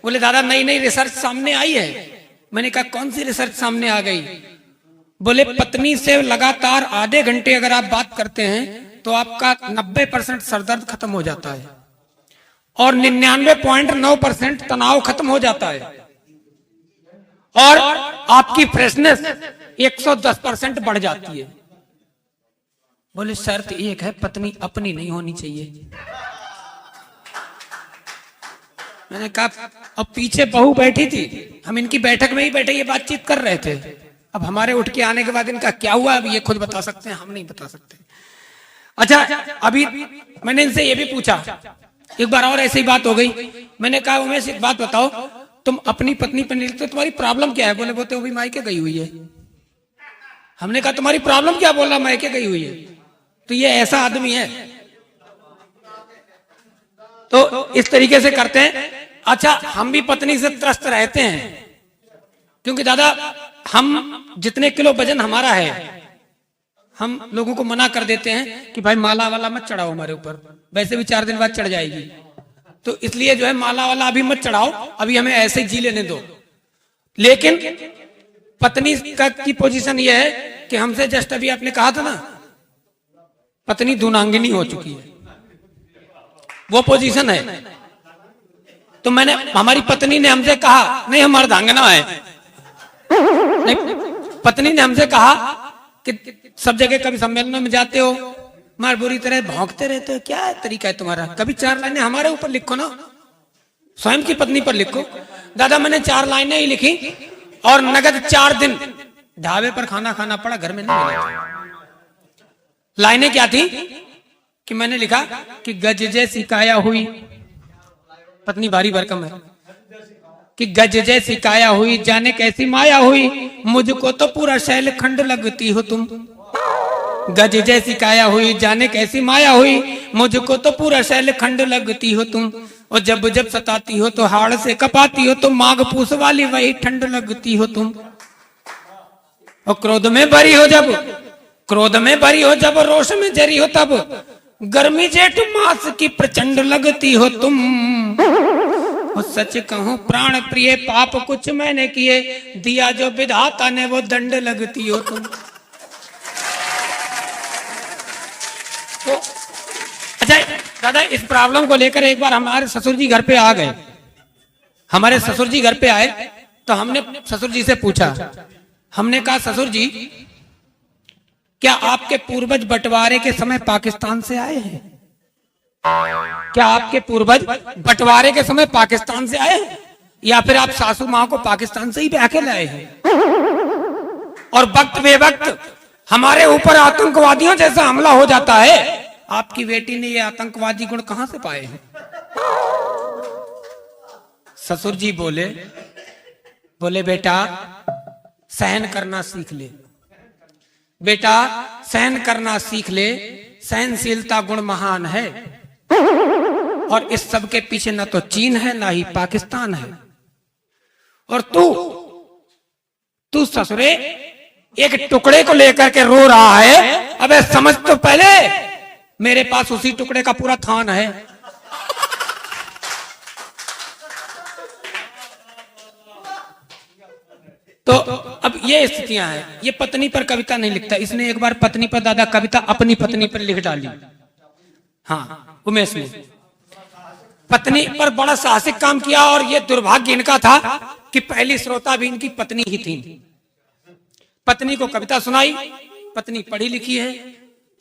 बोले दादा नई नई रिसर्च सामने आई है। मैंने कहा कौन सी रिसर्च सामने आ गई? बोले पत्नी से लगातार आधे घंटे अगर आप बात करते हैं तो आपका 90% सरदर्द खत्म हो जाता है और 99.9% तनाव खत्म हो जाता है और आपकी फ्रेशनेस 110% बढ़ जाती है। बोले शर्त एक है, पत्नी अपनी नहीं होनी चाहिए। मैंने कहा अब पीछे बहू बैठी थी, हम इनकी बैठक में ही बैठे ये बातचीत कर रहे थे। अब हमारे उठ के आने के बाद इनका क्या हुआ अब ये खुद बता सकते हैं, हम नहीं बता सकते। अच्छा, अभी मैंने इनसे ये भी पूछा, एक बार और ऐसी बात हो गई। मैंने कहा उमेश एक बात बताओ, तुम अपनी पत्नी पर नहीं लिखते, तुम्हारी प्रॉब्लम क्या है? बोले वो तो अभी मायके गई हुई है। हमने कहा तुम्हारी प्रॉब्लम क्या? बोला मायके गई हुई है। तो ये ऐसा आदमी है, तो इस तरीके से करते हैं। अच्छा, हम भी पत्नी से त्रस्त रहते हैं क्योंकि दादा हम जितने किलो वजन हमारा है हम लोगों को मना कर देते हैं कि भाई माला वाला मत चढ़ाओ हमारे ऊपर, वैसे भी 4 दिन बाद चढ़ जाएगी, तो इसलिए जो है माला वाला अभी मत चढ़ाओ, अभी हमें ऐसे जी लेने दो। लेकिन पत्नी का की पोजीशन ये है कि हमसे जस्ट अभी आपने कहा था ना पत्नी दूनांगिनी हो चुकी है, वो पोजीशन है। तो मैंने, हमारी पत्नी ने हमसे कहा नहीं हम अर्धांगना है, नहीं पत्नी ने हमसे कहा कि सब जगह कभी सम्मेलनों में जाते हो मार बुरी तरह भौंकते रहते हो, क्या तरीका है तुम्हारा? कभी 4 लाइनें हमारे ऊपर लिखो ना, स्वयं की पत्नी पर लिखो। दादा मैंने 4 लाइनें ही लिखी और नगद 4 दिन ढाबे पर खाना खाना पड़ा, घर में नहीं मिला। लाइनें क्या थी कि मैंने लिखा कि गज जैसी काया हुई, पत्नी भारी भरकम है, कि गज जैसी काया हुई जाने कैसी माया हुई, मुझको तो पूरा शैल खंड लगती हो तुम। गज जैसी काया हुई जाने कैसी माया हुई, मुझको तो पूरा शैल खंड लगती हो तुम। और जब जब सताती हो तो हाड़ से कपाती हो तुम, माघ पूस वाली वही ठंड लगती हो तुम। और क्रोध में भरी हो जब, क्रोध में भरी हो जब, रोष में जरी हो तब, गर्मी जेठ मास की प्रचंड लगती हो तुम। और सच कहूं प्राण प्रिय पाप कुछ मैंने किए, दिया जो विधाता ने वो दंड लगती हो तुम। तो अच्छा दादा इस प्रॉब्लम को लेकर एक बार हमारे ससुर जी घर पे आ गए। हमारे ससुर जी घर पे आए तो हमने ससुर जी से पूछा, हमने कहा ससुर जी क्या आपके पूर्वज बंटवारे के समय पाकिस्तान से आए हैं? क्या आपके पूर्वज बंटवारे के समय पाकिस्तान से आए हैं या फिर आप सासू माँ को पाकिस्तान से ही ब्याह के लाए हैं? और वक्त बेवक्त हमारे ऊपर आतंकवादियों जैसा हमला हो जाता है, आपकी बेटी ने ये आतंकवादी गुण कहां से पाए हैं? ससुर जी बोले बेटा सहन करना सीख ले, बेटा सहन करना सीख ले, सहनशीलता गुण महान है और इस सब के पीछे ना तो चीन है ना ही पाकिस्तान है। और तू ससुरे एक टुकड़े को लेकर के रो रहा है, अबे समझ तो पहले मेरे पास उसी टुकड़े का पूरा थान है। तो अब ये स्थितियां हैं। ये पत्नी पर कविता नहीं लिखता, इसने एक बार पत्नी पर दादा कविता अपनी पत्नी पर लिख डाली। हाँ उमेश ने पत्नी पर बड़ा साहसिक काम किया और ये दुर्भाग्य इनका था कि पहली श्रोता भी इनकी पत्नी ही थी। पत्नी को कविता सुनाई, पत्नी पढ़ी लिखी है,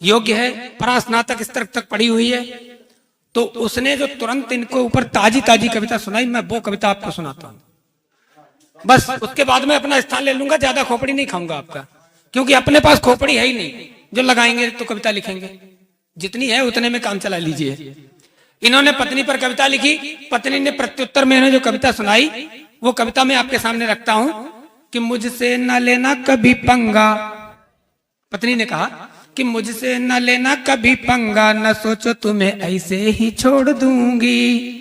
योग्य है, परास्नातक स्तर तक पढ़ी हुई है, तो उसने जो तुरंत इनको ऊपर ताजी ताजी कविता सुनाई, मैं वो कविता आपको सुनाता हूं। बस उसके बाद में अपना स्थान ले लूंगा, ज्यादा खोपड़ी नहीं खाऊंगा आपका, क्योंकि अपने पास खोपड़ी है ही नहीं जो लगाएंगे तो कविता लिखेंगे, जितनी है उतने में काम चला लीजिए। इन्होंने पत्नी पर कविता लिखी, पत्नी ने प्रत्युत्तर में इन्हें जो कविता सुनाई वो कविता मैं आपके सामने रखता हूं कि मुझसे न लेना कभी पंगा। पत्नी ने कहा कि मुझसे न लेना कभी पंगा, न सोचो तुम्हें ऐसे ही छोड़ दूंगी।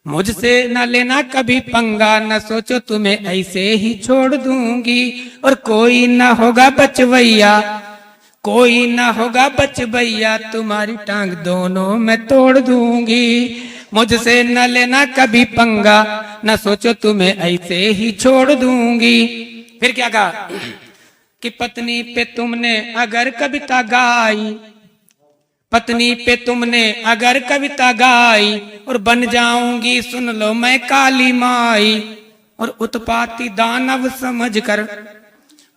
मुझसे न लेना कभी पंगा, न सोचो तुम्हें ऐसे ही छोड़ दूंगी। और कोई न होगा बचवैया, कोई न होगा बचवैया, तुम्हारी टांग दोनों मैं तोड़ दूंगी। मुझसे न लेना कभी पंगा, न सोचो तुम्हें ऐसे ही छोड़ दूंगी। फिर क्या कहा कि पत्नी पे तुमने अगर कविता गाई, पत्नी पे तुमने अगर कविता गाई, और बन जाऊंगी सुन लो मैं काली माई। और उत्पाती दानव समझकर,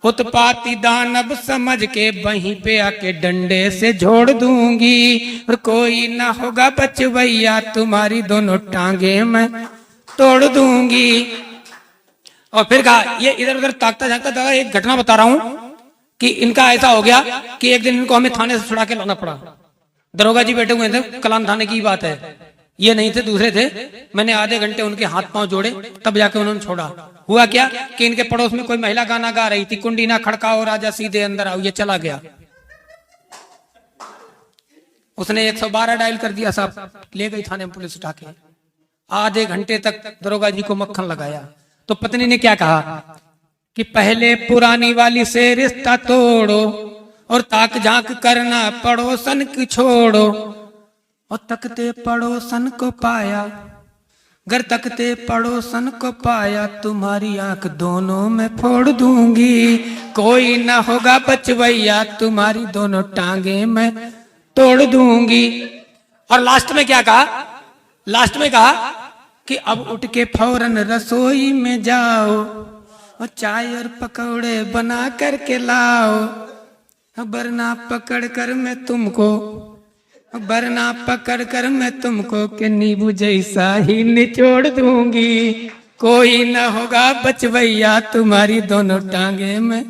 उत्पाती दानव समझ के वहीं पे आके डंडे से जोड़ दूंगी। और कोई ना होगा बचवैया, तुम्हारी दोनों टांगे मैं तोड़ दूंगी। और फिर कहा, ये इधर उधर ताकता झांकता था। एक घटना बता रहा हूं कि इनका ऐसा हो गया कि एक दिन इनको हमें थाने से छुड़ा के लाना पड़ा। दरोगा जी बैठे हुए थे, कलान थाने की बात है, ये नहीं थे दूसरे थे। मैंने आधे घंटे उनके हाथ पांव जोड़े, तब जाके उन्होंने छोड़ा। हुआ क्या कि इनके पड़ोस में कोई महिला गाना गा रही थी, कुंडी ना खड़काओ राजा सीधे अंदर आओ। ये चला गया, उसने 112 डायल कर दिया, साहब ले गई थाने में पुलिस उठा के। आधे घंटे तक दरोगा जी को मक्खन लगाया। तो पत्नी ने क्या कहा कि पहले पुरानी वाली से रिश्ता तोड़ो, और ताक झांक करना पड़ोसन की छोड़ो। और तकते पड़ोसन को पाया, घर तकते पड़ोसन को पाया, तुम्हारी आंख दोनों में फोड़ दूंगी। कोई ना होगा बचवैया, तुम्हारी दोनों टांगे मैं तोड़ दूंगी। और लास्ट में क्या कहा, लास्ट में कहा कि अब उठ के फौरन रसोई में जाओ, और चाय और पकौड़े बना करके लाओ। वरना पकड़ कर मैं तुमको, वरना पकड़ कर मैं तुमको के नींबू जैसा ही निचोड़ दूंगी। कोई न होगा बचवैया, तुम्हारी दोनों टांगे में